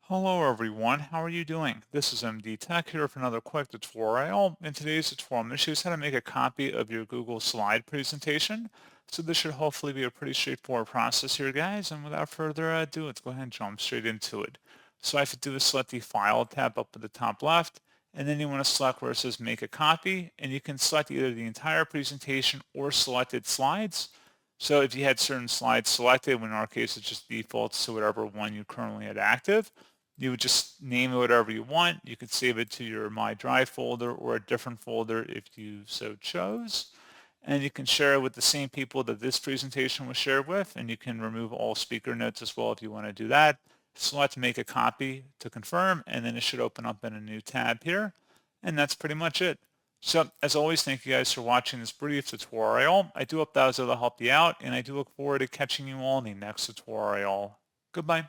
Hello everyone, how are you doing? This is MD Tech here for another quick tutorial. In today's tutorial, I'm going to show you how to make a copy of your Google slide presentation. So this should hopefully be a pretty straightforward process here, guys. And without further ado, let's go ahead and jump straight into it. So I have to do is select the File tab up at the top left, and then you want to select where it says Make a Copy, and you can select either the entire presentation or selected slides. So if you had certain slides selected, in our case it just defaults to whatever one you currently had active, you would just name it whatever you want. You could save it to your My Drive folder or a different folder if you so chose. And you can share it with the same people that this presentation was shared with, and you can remove all speaker notes as well if you want to do that. Select Make a Copy to confirm, and then it should open up in a new tab here. And that's pretty much it. So as always, thank you guys for watching this brief tutorial. I do hope that was able to help you out, and I do look forward to catching you all in the next tutorial. Goodbye.